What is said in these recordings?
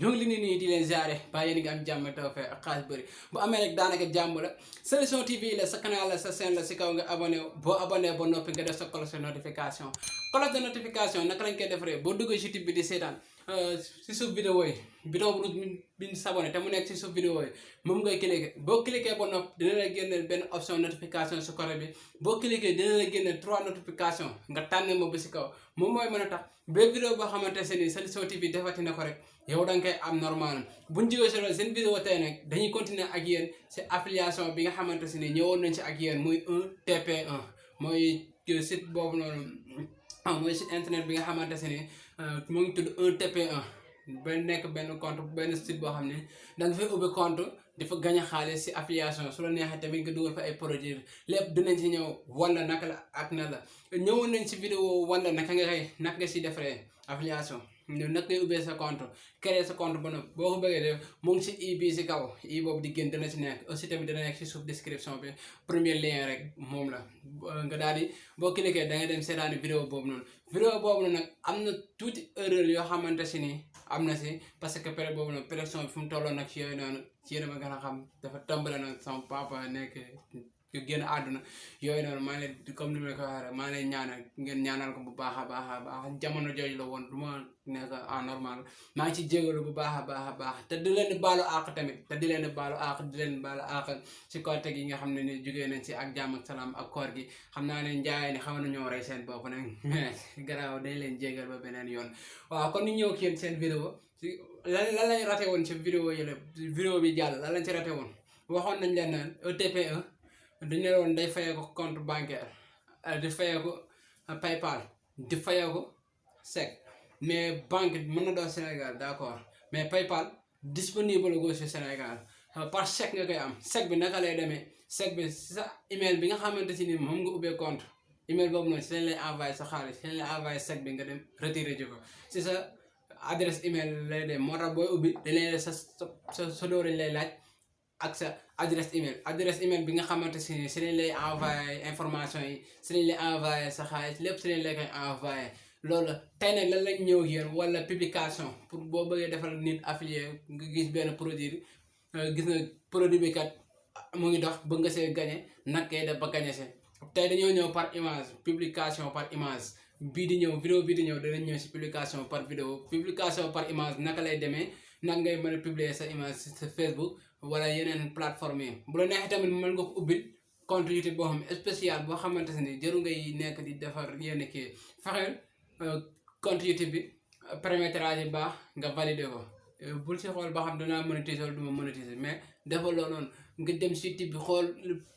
ñoo ngi leen di nuyu di leen jaare ba yéen a ngi am jàmm tawfeex ak xaalis bëri bu amee rek daanaka jàmm la Solution TV la sa canal la sa chaîne la si kaw nga abonné boo abonné ba noppi nga def sa cloche de notification naka lañ koy defaree boo duggee si YouTube bi di seetaan si suuf vidéo yi bidon bu bi ñu sabonné te mu nekk si suuf vidéo yi moom ngay cliquer boo cliquer ba noppi dina la génneel benn option notification si côté bi boo cliquer dina la génneel 3 notification nga tànn ma ba si kaw moom mooy mën a tax ba vidéo boo xamante se ni Solution TV defati na ko rek yow da nga koy am normal buñ jógee si loolu seen vidéo tey nag dañuy continuer ak yéen si affiliation bi nga xamante se ni ñëwoon nañ si ak yéen muy 1TP1 mooy site boobu noonu mooy site internet bi nga xamante se ni mu ngi tudd 1TP1 ba nekk benn compte benn site boo xam ne da nga fay ubbi compte di fa gañ a xaalis si affiliation su la neexee tamit nga dugal fa ay produits lépp dinañ si ñëw wala naka la ak na la ñëwoon nañ si vidéo wala naka nga si defaree affiliation ñun nag ngay ubbee sa compte créer sa compte ba noppi boo ko bëggee def mu ngi si i bii si kaw i boobu di génn dana si nekk aussi tamit dana nekk si suuf description bi premier lien rek moom la nga daal di boo cliquer da ngay dem seetaani vidéo boobu noonu nag am na tuuti erreur yoo xamante si ni am na si parce que période boobu noonu pression bi fu mu tolloon nag si yooyu noonu ci yéen a ma gën a xam dafa tàmbale nag sama papa nekk génn àdduna yooyu noonu maa ngi leen comme ni ma ko waxee rek maa ngi leen ñaanal ngeen ñaanal ko bu baax a baax jamono jooju la woon du ma nekk en normal maa ngi ci jégalu bu baax a baax te di leen baalu àq tamit di leen baalu àq si côté gi nga xam ne ni jógee nañ si ak jàmm ak salaam ak koor gi xam naa ne njaayee ni xam nañoo rey seen bopp nag mais garaaw dañ leen jégal ba beneen yoon waaw kon ñu ñëw ak yéen seen vidéo lan lañ raté woon si vidéo yi la vidéo bi jàll lan lañ ci raté woon waxoon nañ leen naan ETP1 dañu ne woon day fayee ko compte bancaire di fayee ko PayPal di fayee ko chèque mais banque mën na doon Sénégal d'accord mais PayPal disponible go si Sénégal par chèque nga koy am chèque bi naka lay demee chèque bi sa email bi nga xamante si ni moom nga ubbee compte email boobu noonu si lañ lay envoyé sa xaalis si lañ lay envoyé chèque bi nga dem retiré ji ko si sa adresse email lay dem moo tax booy ubbi dañ lay sa dóor lañ lay laaj ak sa adresse email bi nga xamante si ni si lañ lay envoyé information yi si lañ lay envoyé sa xaalis lépp si lañ lay koy envoyé loolu tey nag lan lañ ñëw ak yéen wala publication pour boo bëggee defal nit affilié nga gis benn produit gis na produit bi kat mu ngi dox bëgg nga see gagné nag kay def ba gagné see tey dañoo ñëw par image publication par image bii di ñëw vidéo bii di ñëw danañ ñëw si publication par image naka lay demee nag ngay mën a publier sa image sa Facebook wala yeneen plateforme yi bu la neexee tamit mën nga ko ubbil compte YouTube boo xam spécial boo xamante ni jëru ngay nekk di defar yenn kii fexeel compte YouTube bi paramétrage yi baax nga valider ko bul si xool ba xam danaa monétiser wala du ma monétiser mais defal loolu noonu nga dem si YouTube bi xool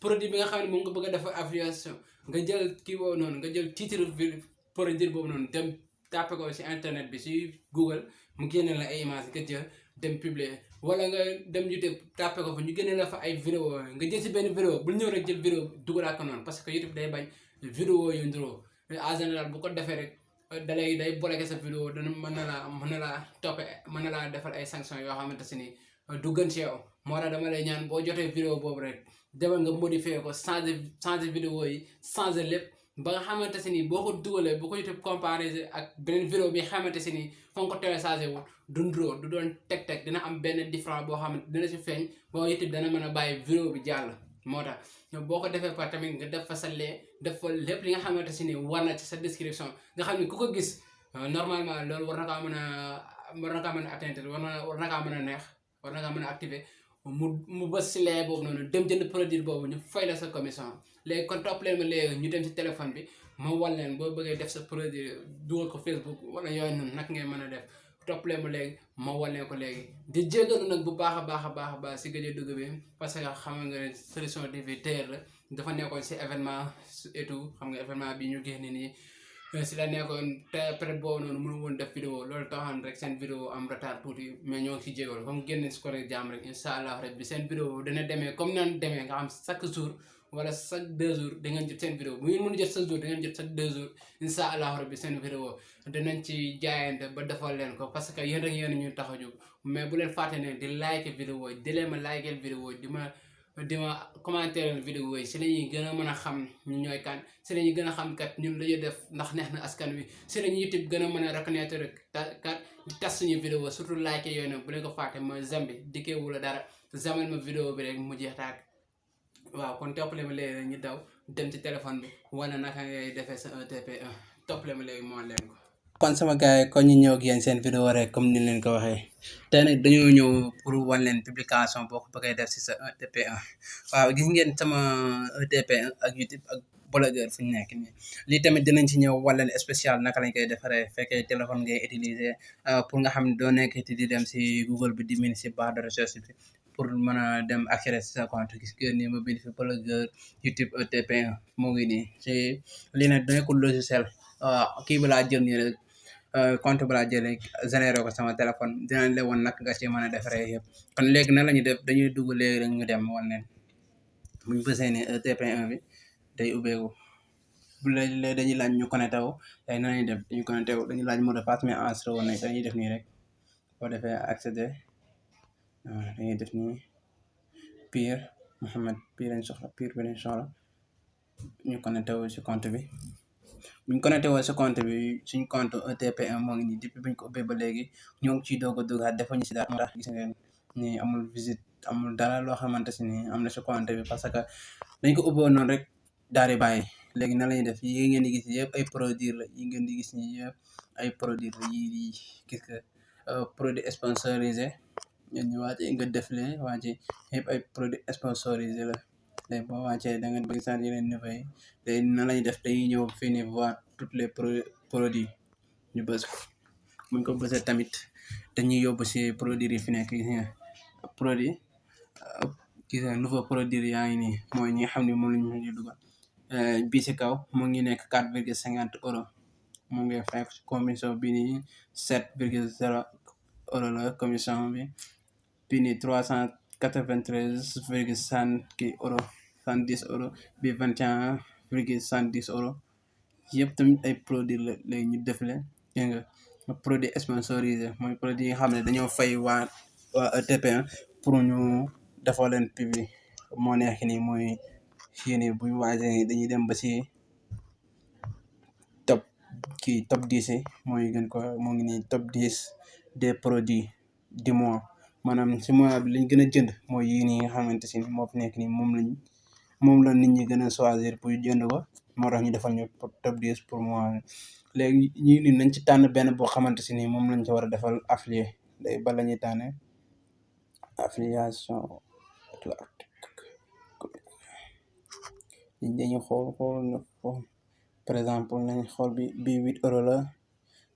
produit bi nga xam ne moom nga bëgg a defar affiliation nga jël kii boobu noonu nga jël titre produit boobu noonu dem tàppe ko si internet bi si Google mu génne la ay image nga jël dem publier wala nga dem YouTube tàppe ko fa ñu génne la fa ay vidéo nga jël si benn vidéo bul ñëw rek jël vidéo dugalaat ko noonu parce que YouTube day bañ vidéo yu nduroo en général bu ko defee rek day bloqué sa vidéo dana mën na laa toppe mën na laa defal ay sanctions yoo xamante si ni du gën ci yow moo tax dama lay ñaan boo jotee vidéo boobu rek demal nga modifier ko changer vidéo yi changer lépp ba nga xamante si ni boo ko dugalee boo ko YouTube comparé ak beneen vidéo bi xamante si ni fa nga ko téléchargé wu du nduroo du doon teg dina am benn différence boo xamante dina si feeñ boo YouTube dana mën a bàyyi vidéo bi jàll moo tax boo ko defee par tamit nga def fa sa lee def fa lépp li nga xamante si ni war na ci sa description nga xam ne ku ko gis normalement loolu war na kaa mën a atteindre war na kaa mën a neex war na kaa mën a activer mu bës si lee boobu noonu dem jënd produit boobu ñu fay la sa commission léegi kon topp leen ma léegi ñu dem si téléphone bi ma wal leen boo bëggee def sa produit dugal ko Facebook wala yooyu noonu nag ngay mën a def topp leen ma léegi ma wal leen ko léegi di jégalu nag bu baax a baax si gëj a dugg bi parce que xam nga ne Solution TV teel la dafa nekkoon si événement et tout xam nga événement bi ñu génn nii si la nekkoon te peut-être boobu noonu mënu woon def vidéo loolu taxoon rek seen vidéo am retard tuuti mais ñoo ngi si jégalu comme génn si ko rek jàmm rek incha allah rek bi seen vidéo dana demee comme nan demee nga xam chaque jour wala chaque 2 jours da ngeen jot seen vidéo bu ngeen mën jot chaque jour da ngeen jot chaque 2 jours incha allah rabbi seen vidéo danañ ci jaayante ba defal leen ko parce que yéen rek yéen ñu tax a jóg mais bu leen fàtte ne di like vidéo yi di leen ma like vidéo yi di ma di ma commentaire vidéo yi si la ñuy gën a mën a xam ñu ñooy kan si la ñuy gën a xam kat ñun la ñuy def ndax neex na askan wi si la ñuy YouTube gën a mën a reconnaître kat di tas suñu vidéo surtout like yooyu nag bu leen ko fàtte ma zambi dikkee wula dara zamal ma vidéo bi rek mu jeex taag waaw kon toppale ma léegi ñu daw dem ci téléphone bi wane naka ngay defee sa ETP1 toppale ma léegi moo leen ko. kon sama gars yi kon ñu ñëw ak yéen seen vidéo rek comme ni leen ko waxee tey nag dañoo ñëw pour wan leen publication boo ko bëggee def si sa ETP1 waaw gis ngeen sama ETP1 ak YouTube ak blogueur fu ñu nekk nii lii tamit dinañ ci ñëw wan leen spécial naka lañ koy defaree fekkee téléphone ngay utiliser pour nga xam ne doo nekk di dem si Google bi di min si barre de recherche bi pour mën a dem accéder si sa compte gis ngeen ni ma bind fi blogueur YouTube ETP1 moo ngi nii ci lii nag nekkul logiciel kii bi laa jël nii rek compte bi laa jëlee généré ko sama téléphone dinañ leen woon nag nga ci mën a defaree yëpp kon léegi nan la ñuy def dañuy dugg léegi rek ñu dem wan leen buñ bësee ne ETP1 bi day ubbeeku bu léegi dañuy laaj ñu connecté wu léegi nan la ñuy def dañuy connecté wu dañuy laaj mot de passe mais enregistré woon nañ dañuy def nii rek boo defee accéder dañuy def nii Pire Mouhamed Pire lañ soxla Pire bi lañ soxla ñu connecté wu si compte bi buñ connecté woo sa compte bi suñ compte ETP1 moo ngi nii depuis buñ ko ubbee ba léegi ñoo ngi ciy doog a duggaat defuñu si dara moo tax gis ngeen ni amul visite amul dara loo xamante si ni am na si compte bi parce que dañ ko ubboon noonu rek daal di bàyyi léegi nan la ñuy def yi ngeen di gis yëpp ay produit la yi ngeen di gis ni yëpp ay produit la yii di gis nga produit sponsorisé ñun ñu wàcce nga def leen wàcce yëpp ay produit sponsorisé la léegi boo wàccee da nga bëgg sant yeneen niveau yi léegi nan lañuy def dañuy ñëw fii nii voir toutes les produits ñu bës ko buñ ko bësee tamit dañuy yóbbu si produit yi fi nekk gis nga produit gis nga nouveau produit yaa ngi nii mooy ñi nga xam ne moom lañu ñu dugal bii si kaw mu ngi nekk 4,50 € mu ngi fekk commission bi nii 7,0 € la commission bi bii nii 393,70 €, bi 21,70 € yëpp tamit ay produit la léegi ñu def leen dégg nga produit sponsorisé mooy produit yi nga xam ne dañoo fay waa ETP1 pour ñu defal leen publi moo nekk nii mooy fii nii buñ waajee dañuy dem ba si top 10 yi mooy gën ko moo ngi nii top 10 des produits du mois maanaam si mois bi lañ gën a jënd mooy yii nii nga xamante si moo fi nekk nii moom la nit ñi gën a choisir pour jënd ko moo tax ñu defal ñu top 10 pour mois léegi ñii nii nañ ci tànn benn boo xamante si nii moom lañ ci war a defal affilié léegi ba la ñuy tànne affiliation dañuy xool par exemple nañ xool bi 8 € la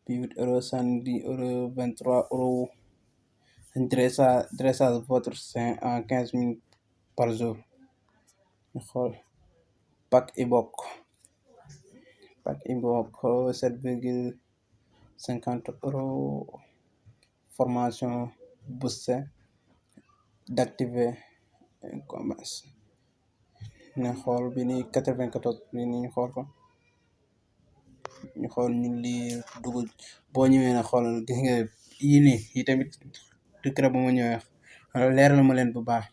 bi 8 €, 70 €, 23 €. dressage votre sein en 15 minutes par jour ñu xool pack ebook 7,50 €. formation booster d'activer commerce ñu xool bi ni 94 bi ni ñu xool ko ñu xool ñu lii dugg boo ñëwee na xool gis nga yii nii yi tamit décret bu ma ñëwee leeral ma leen bu baax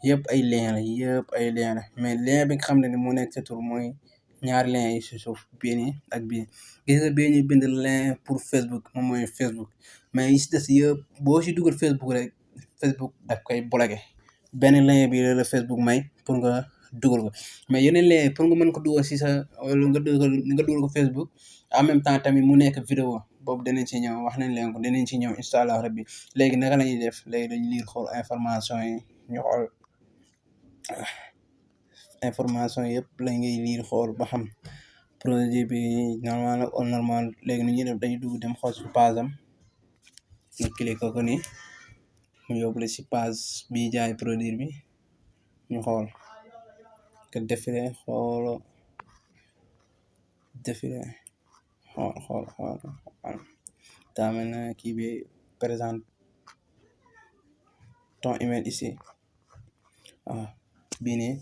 yëpp ay lien la mais lien bi nga xam ne ni moo nekk sa tur mooy ñaari lien yi si suuf bii nii ak bii gis nga bii ñu bind lien pour Facebook moom mooy Facebook mais yi si des yëpp boo si dugal Facebook rek Facebook daf koy bloqué benn lien bi la Facebook may pour nga dugal ko mais yeneen lien pour nga mën ko dugal si sa wala nga dugal ko Facebook en même temps tamit mu nekk vidéo boobu danañ ci ñëw wax nañ leen ko danañ ci ñëw incha allah rabbi léegi naka la ñuy def léegi dañu liir xool information yi ñu xool information yëpp la ngay liir xool ba xam produit bi normal ak normal léegi nu ñuy def dañuy dugg dem xool si page am nga cliquer ko nii mu yóbbu la si page bi jaay produit bi ñu xool que défilé xool daa mel na kii bi présente ton email ici waaw bii nii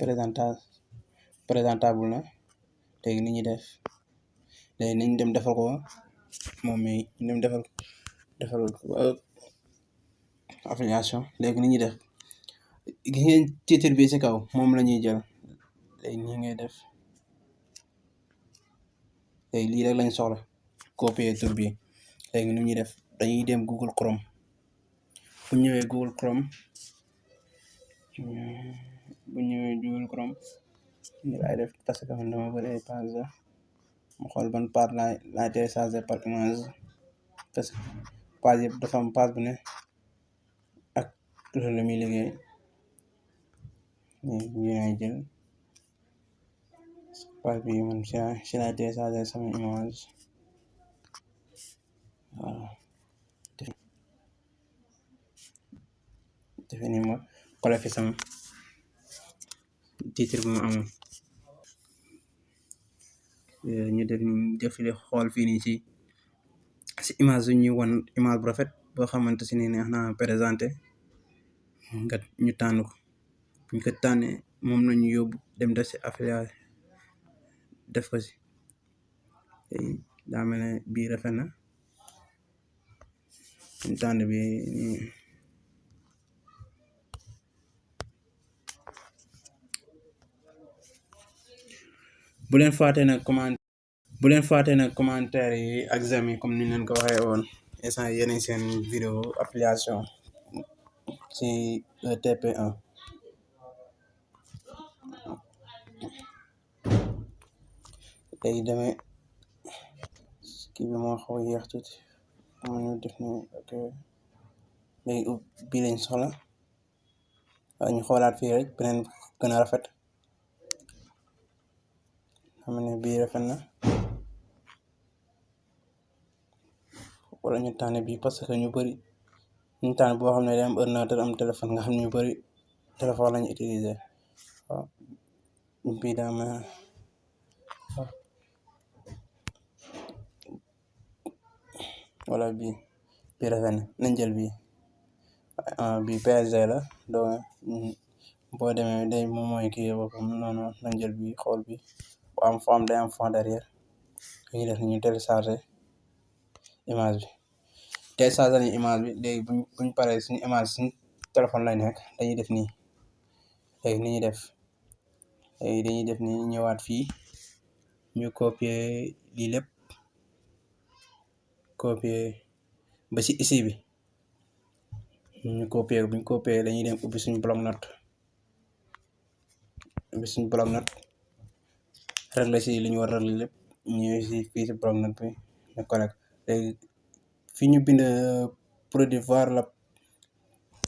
présentable na léegi ni ñuy def léegi nañ dem defal ko moom mi ñu dem defal ko affiliation léegi ni ñuy def gis ngeen titre bi ci kaw moom la ñuy jël léegi nii ngay def léegi lii rek lañ soxla copier tur bi léegi nu ñuy def dañuy dem Google Chrome bu ñëwee Google Chrome ñu laay def parce que man dama bëri ay page la mu xool ban page laay téléchargé par image parce que page yëpp dafa am page bu ne ak loolu la muy liggéey ñu laay jël page bi man si laay téléchargé sama image waaw defe ni ma collé fi sama titre bu mu amoon ñu def li xool fii nii si image yu ñuy wan image bu rafet boo xamante si ni neex naa présenté nga ñu tànn ko buñ ko tànnee moom nañu yóbbu dem def si affiliate def ko si daa mel ne bii rafet na ñu tànn bi bu leen fàtte nag commentaire yi ak j'aime yi comme ni leen ko waxee woon instant yeneen seen vidéo application ci TP1 léegi demee kii bi moo xaw a yéex tuuti am ñu def ni ok léegi bii lañ soxla waaye ñu xoolaat fii rek beneen gën a rafet xam ne bii rafet na wala ñu tànn bii parce que ñu bëri ñu tànn boo xam ne day am ordinateur am téléphone nga xam ne ñu bëri téléphone lañu utiliser waaw bii daa ma wala bii rafet na nañ jël bii PSG la donc boo demee day moom mooy kii boppam noonu nañ jël bii xool bi bu am forme day am fond derrière dañuy def ni ñu télécharger image bi télécharger nañ image bi léegi buñ paree suñu image suñu téléphone lay nekk dañuy def nii léegi ni ñuy def nii ñëwaat fii ñu copier lii lépp copier ba ci ici bi ñu copier buñ copier dañuy dem ubbi suñu bloc-notes régler si li ñu war a régler lépp ñëwee si fii si bloc-notes bi ñu connecté léegi fi ñu bind produit voir la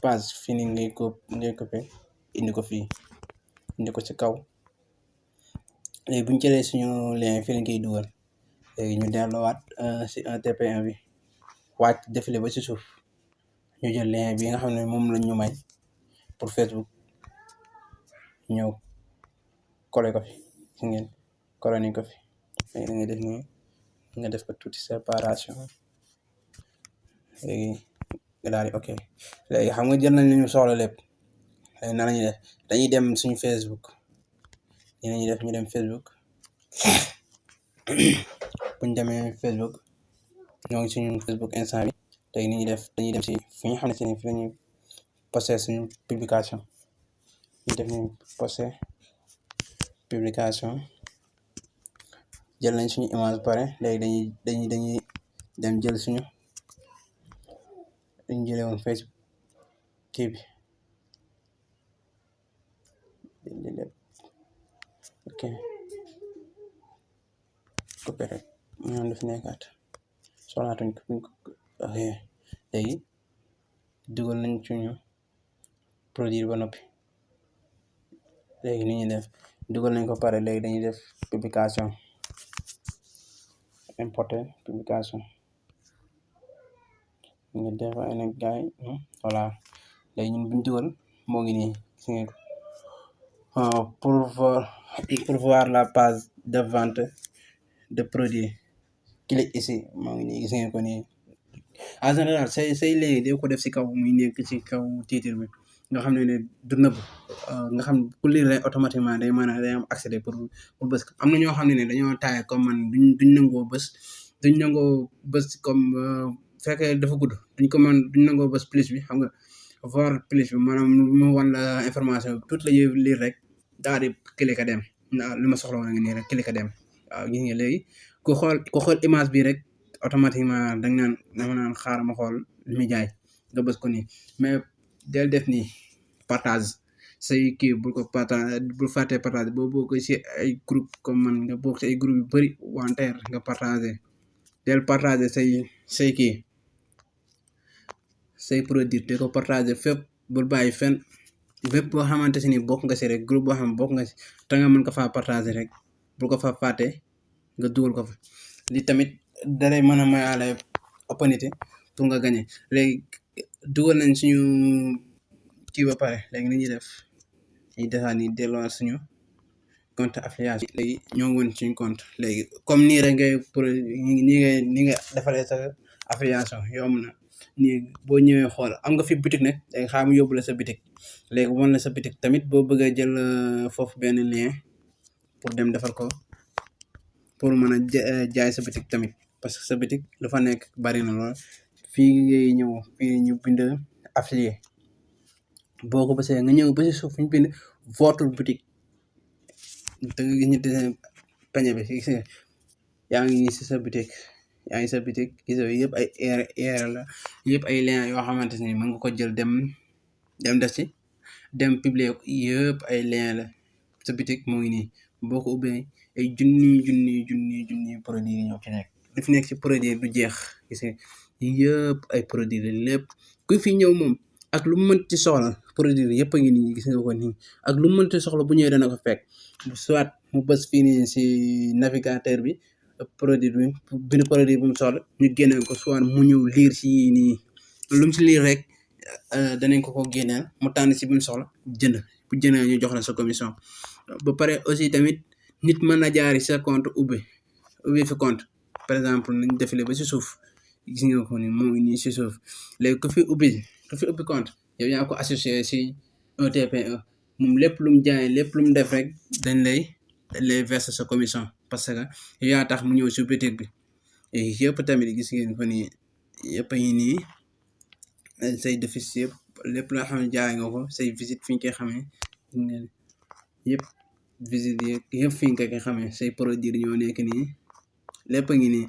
page fii nii ngay copier indi ko fii indi ko ci kaw léegi bu ñu jëlee suñu lien fii lañ koy dugal léegi ñu delluwaat si TP1 bi wàcc défilé ba ci suuf ñu jël lien bi nga xam ne moom lañ ñu may pour Facebook ñëw collé ko fi si ngeen collé nañ ko fi léegi da nga def nii nga def ko tuuti séparation léegi nga daal di ok léegi xam nga jël nañ li ñu soxla lépp léegi nan la ñuy def dañuy dem suñu Facebook ñu lañuy def ñu dem Facebook buñ demee Facebook ñoo ngi suñu Facebook instant bi léegi ni ñuy def dañuy dem si fi ñu xam ne si ni fi lañuy posté suñu publication ñu def ni posté publication jël nañ suñu image pare léegi dañuy dem jël suñu dañu jëlee woon Facebook kii bi ok coupé rek ñoom daf nekkaat soxlaatuñ ko ok léegi dugal nañ suñu produit ba noppi léegi ni ñuy def dugal nañ ko pare léegi dañuy def publication importer publication nga def ay nag gaay voilà léegi ñun buñ dugal moo ngi nii gis ngeen ko pour voir la page de vente de produit clique ici moo ngi nii gis ngeen ko nii en général say léegi day ko def si kaw muy nekk ci kaw titre bi nga xam ne du nëbb nga xam ku lire rek automatiquement day mën a day am accès pour bës am na ñoo xam ne dañoo taay comme man duñ nangoo bës comme fekkee dafa gudd duñ nangoo bës plus bi xam nga voir plus bi maanaam mu wan la information bi tout la ñuy lire rek daal di cliquer dem li ma soxla woon a ngi nii rek cliquer dem waaw gis nga léegi ku xool image bi rek automatiquement dama naan xaaral ma xool li muy jaay nga bës ko nii mais del def nii partage say kii bul fàtte partage boo bokk si ay groupe comme man nga bokk si ay groupe yu bëri wanteer nga partagé del partagé say kii say produit te ko partagé fépp bul bàyyi fenn bépp boo xamante si ni bokk nga si rek groupe boo xam bokk nga si te nga mën ko faa partagé rek bul ko fa fàtte nga dugal ko fa li tamit dalay mën a mayaale opportunité pour nga gagné léegi dugal nañ suñu kii ba pare léegi ni ñuy def ñuy defaat ni delluwaat suñu compte affiliation léegi ñoo woon suñu compte léegi comme nii rek ngay ni nga defalee sa affiliation yomb na nii boo ñëwee xool am nga fi boutique nag léegi xaaral mu yóbbu la sa boutique léegi wan la sa boutique tamit boo bëggee jël foofu benn lien pour dem defal ko pour mën a jaay sa boutique tamit parce que sa boutique lu fa nekk bari na lool fii ngay ñëw fii ñu bind affilié boo ko bësee nga ñëw ba si suuf ñu bind votre boutique te nga gis ñu pañe bi gis nga yaa ngi si sa boutique gis nga yëpp ay erreur la yëpp ay lien yoo xamante ni mën nga ko jël dem def ci dem publier yëpp ay lien la sa boutique moo ngi nii boo ko ubbee ay junni produit yi ñoo ci nekk li fi nekk ci produit du jeex gis nga yëpp ay produit la lépp ku fi ñëw moom ak lu mu mënti soxla produit yëpp a ngi nii gis nga ko nii ak lu mu mënti soxla bu ñëwee dana ko fekk soit mu bës fii nii si navigateur bi produit bi bind produit bu mu soxla ñu génne ko soit mu ñëw liir si nii lu mu si liir rek danañ ko génneel mu tànn si bi mu soxla jënd bu jëndee ñu jox la sa commission ba pare aussi tamit nit mën na jaari sa compte ubbi fi compte par exemple nañ defile ba si suuf gis nga ko ni moo ngi nii si suuf léegi ku fi ubbi compte yow yaa ko associé si OTP1 moom lépp lu mu jaay lépp lu mu def rek dañ lay verser sa commission parce que yow yaa tax mu ñëw si boutique bi yëpp tamit gis ngeen ko ni yëpp a ngi nii say déficit yëpp lépp loo xam ne jaay nga ko say visite fi ñu koy xamee yëpp visite yëpp fi nga koy xamee say produit ñoo nekk nii lépp a ngi nii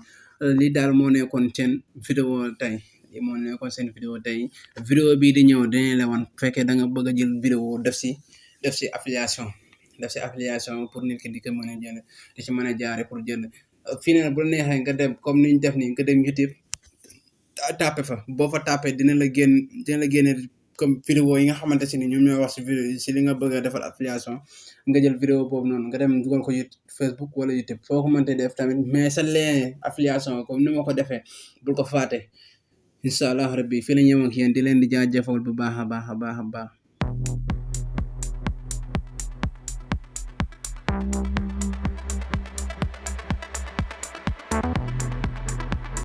lii daal moo nekkoon seen vidéo tey vidéo bii di ñëw dinañ la wan bu fekkee da nga bëgg a jël vidéo def si affiliation pour nit ki di ko mën a jënd di ci mën a jaare pour jënd fii ne bu la neexee nga dem comme ni ñu def nii nga dem YouTube tapé fa boo fa tapé dina la génne comme vidéo yi nga xamante si ni ñoom ñooy wax si li nga bëgg a defal affiliation nga jël vidéo boobu noonu nga dem dugal ko Facebook wala YouTube foo ko mënte def tamit mais sa lien affiliation comme ni ma ko defee bul ko fàtte incha allah rabbi fii la ñëw ak yéen di leen di jaajëfal bu baax a baax